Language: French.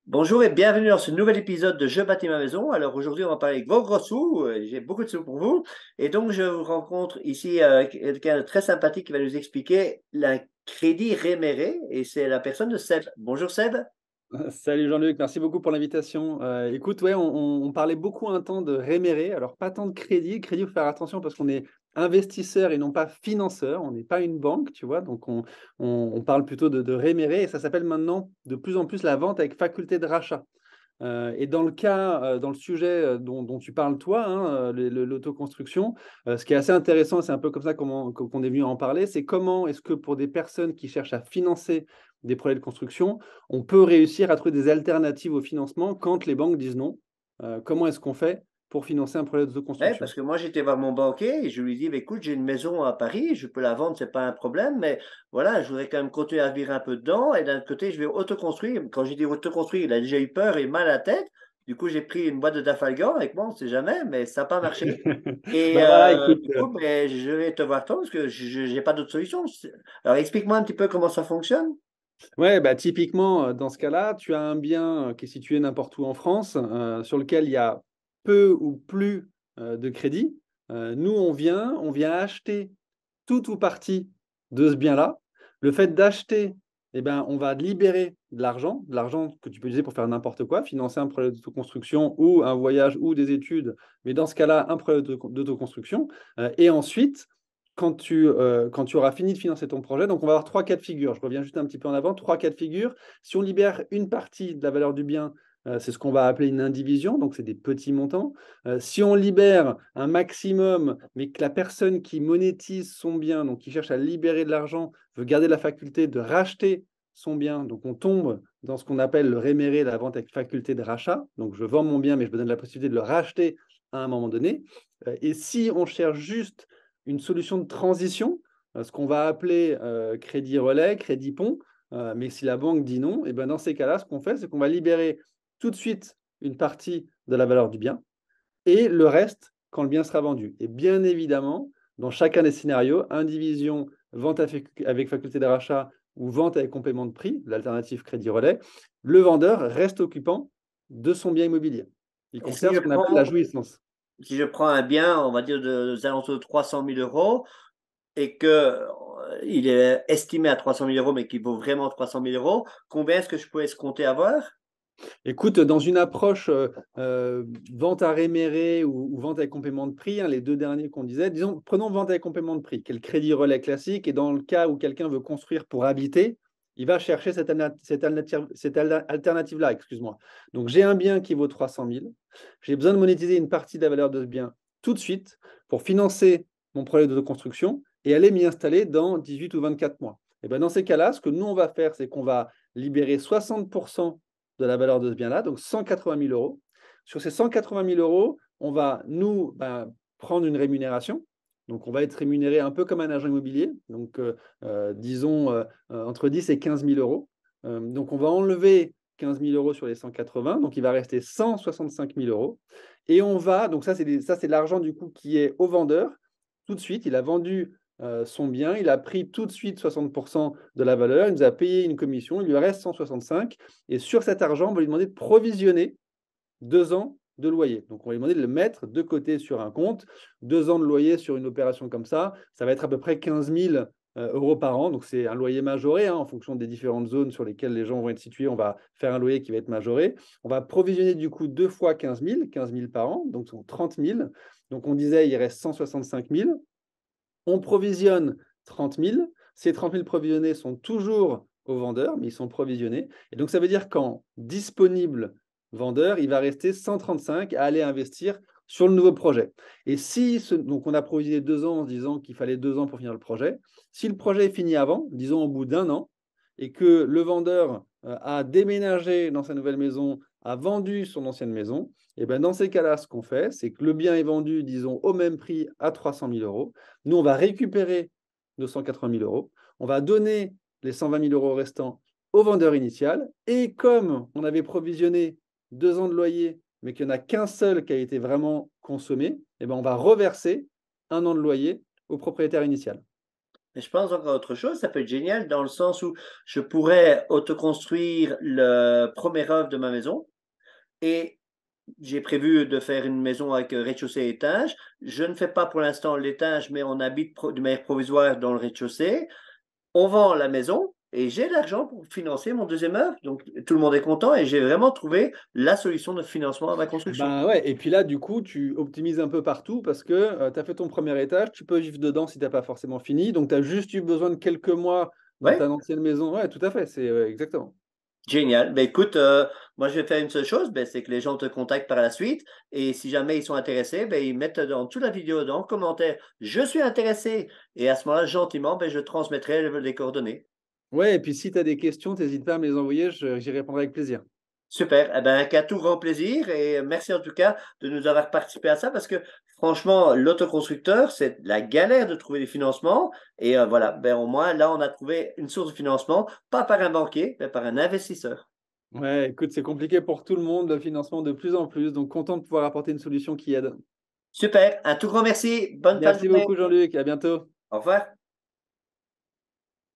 Bonjour et bienvenue dans ce nouvel épisode de Je bâtis ma maison. Alors aujourd'hui, on va parler de vos gros sous. J'ai beaucoup de sous pour vous. Et donc, je vous rencontre ici quelqu'un de très sympathique qui va nous expliquer le crédit réméré. Et c'est la personne de Seb. Bonjour Seb. Salut Jean-Luc, merci beaucoup pour l'invitation. Écoute, ouais, on parlait beaucoup un temps de réméré, alors pas tant de crédit. Crédit, il faut faire attention parce qu'on est investisseur et non pas financeur. On n'est pas une banque, tu vois, donc on parle plutôt de réméré et ça s'appelle maintenant de plus en plus la vente avec faculté de rachat. Et dans le cas, dans le sujet dont tu parles toi, hein, l'autoconstruction, ce qui est assez intéressant, c'est un peu comme ça qu'on est venu en parler, c'est comment est-ce que pour des personnes qui cherchent à financer des projets de construction, on peut réussir à trouver des alternatives au financement quand les banques disent non. Comment est-ce qu'on fait pour financer un projet Ouais, d'autoconstruction? parce que moi, j'étais voir mon banquier et je lui dis, bah, écoute, j'ai une maison à Paris, je peux la vendre, c'est pas un problème, mais voilà, je voudrais quand même continuer à vivre un peu dedans. Et d'un côté, je vais autoconstruire. Quand j'ai dit autoconstruire, il a déjà eu peur et mal à la tête. Du coup, j'ai pris une boîte de Dafalgan avec moi, on ne sait jamais, mais ça n'a pas marché. Et Bah voilà, écoute. du coup, ben, je vais te voir toi parce que je n'ai pas d'autre solution. Alors, explique-moi un petit peu comment ça fonctionne. Ouais, bah, typiquement, dans ce cas-là, tu as un bien qui est situé n'importe où en France, sur lequel il y a peu ou plus de crédit. Nous, on vient acheter tout ou partie de ce bien-là. Le fait d'acheter, eh ben, on va libérer de l'argent que tu peux utiliser pour faire n'importe quoi, financer un projet d'autoconstruction ou un voyage ou des études, mais dans ce cas-là, un projet d'autoconstruction. Et ensuite, quand tu auras fini de financer ton projet, donc on va avoir trois cas de figure. Je reviens juste un petit peu en avant. Trois cas de figure. Si on libère une partie de la valeur du bien, c'est ce qu'on va appeler une indivision, donc c'est des petits montants. Si on libère un maximum, mais que la personne qui monétise son bien, donc qui cherche à libérer de l'argent, veut garder la faculté de racheter son bien, donc on tombe dans ce qu'on appelle le réméré, la vente avec faculté de rachat. Donc je vends mon bien, mais je me donne la possibilité de le racheter à un moment donné. Et si on cherche juste une solution de transition, ce qu'on va appeler crédit relais, crédit pont, mais si la banque dit non, et ben dans ces cas-là, ce qu'on fait, c'est qu'on va libérer tout de suite une partie de la valeur du bien et le reste quand le bien sera vendu. Et bien évidemment, dans chacun des scénarios, indivision, vente avec faculté de rachat ou vente avec complément de prix, l'alternative crédit relais, le vendeur reste occupant de son bien immobilier. Il Et si conserve je ce qu'on appelle la prends, jouissance. si je prends un bien, on va dire aux alentours de 300 000 euros, et que il est estimé à 300 000 euros, mais qu'il vaut vraiment 300 000 euros, combien est-ce que je peux escompter avoir? Écoute, dans une approche vente à réméré ou vente avec complément de prix, hein, les deux derniers qu'on disait, disons, prenons vente avec complément de prix, qui est le crédit relais classique, et dans le cas où quelqu'un veut construire pour habiter, il va chercher cette alternative-là, excuse-moi. Donc, j'ai un bien qui vaut 300 000, j'ai besoin de monétiser une partie de la valeur de ce bien tout de suite pour financer mon projet de construction et aller m'y installer dans 18 ou 24 mois. Et ben dans ces cas-là, ce que nous, on va faire, c'est qu'on va libérer 60% de la valeur de ce bien-là, donc 180 000 euros. Sur ces 180 000 euros, on va, nous, prendre une rémunération. Donc, on va être rémunéré un peu comme un agent immobilier, donc disons entre 10 et 15 000 euros. Donc, on va enlever 15 000 euros sur les 180, donc il va rester 165 000 euros. Et on va, donc ça, c'est l'argent du coup qui est au vendeur. Tout de suite, il a vendu son bien, il a pris tout de suite 60% de la valeur, il nous a payé une commission, il lui reste 165. Et sur cet argent, on va lui demander de provisionner 2 ans de loyer. Donc, on va lui demander de le mettre de côté sur un compte. 2 ans de loyer sur une opération comme ça va être à peu près 15 000 euros par an. Donc, c'est un loyer majoré, hein, en fonction des différentes zones sur lesquelles les gens vont être situés. On va faire un loyer qui va être majoré. On va provisionner du coup 2 fois 15 000 par an, donc 30 000. Donc, on disait, il reste 165 000. On provisionne 30 000. Ces 30 000 provisionnés sont toujours au vendeur, mais ils sont provisionnés. Et donc, ça veut dire qu'en disponible vendeur, il va rester 135 à aller investir sur le nouveau projet. Et si, donc on a provisionné 2 ans en disant qu'il fallait 2 ans pour finir le projet, si le projet est fini avant, disons au bout d'un an, et que le vendeur a déménagé dans sa nouvelle maison, a vendu son ancienne maison, et ben dans ces cas-là, ce qu'on fait, c'est que le bien est vendu, disons, au même prix à 300 000 euros. Nous, on va récupérer nos 180 000 euros. On va donner les 120 000 euros restants au vendeur initial. Et comme on avait provisionné 2 ans de loyer, mais qu'il n'y en a qu'un seul qui a été vraiment consommé, eh ben on va reverser 1 an de loyer au propriétaire initial. Et je pense encore à autre chose, ça peut être génial dans le sens où je pourrais autoconstruire le premier œuvre de ma maison et j'ai prévu de faire une maison avec rez-de-chaussée et étage. Je ne fais pas pour l'instant l'étage, mais on habite de manière provisoire dans le rez-de-chaussée. On vend la maison et j'ai l'argent pour financer mon deuxième œuvre. Donc tout le monde est content et j'ai vraiment trouvé la solution de financement à ma construction. Ben ouais, et puis là, du coup, tu optimises un peu partout parce que tu as fait ton premier étage, tu peux vivre dedans si tu n'as pas forcément fini. Donc, tu as juste eu besoin de quelques mois dans Ouais, ta ancienne maison. Ouais, tout à fait, c'est exactement. génial. Ben écoute, moi je vais faire une seule chose, ben, c'est que les gens te contactent par la suite et si jamais ils sont intéressés, ben, ils mettent dans toute la vidéo, dans le commentaire, je suis intéressé. Et à ce moment-là, gentiment, ben, je transmettrai les coordonnées. Ouais, et puis si tu as des questions, n'hésite pas à me les envoyer, j'y répondrai avec plaisir. Super. Eh ben, qu'à tout grand plaisir et merci en tout cas de nous avoir participé à ça parce que franchement, l'autoconstructeur, c'est la galère de trouver des financements. Et voilà, ben, au moins là, on a trouvé une source de financement, pas par un banquier, mais par un investisseur. Ouais, écoute, c'est compliqué pour tout le monde, le financement de plus en plus, donc content de pouvoir apporter une solution qui aide. Super. Un tout grand merci. Bonne fin de Merci journée. beaucoup, Jean-Luc, à bientôt. Au revoir.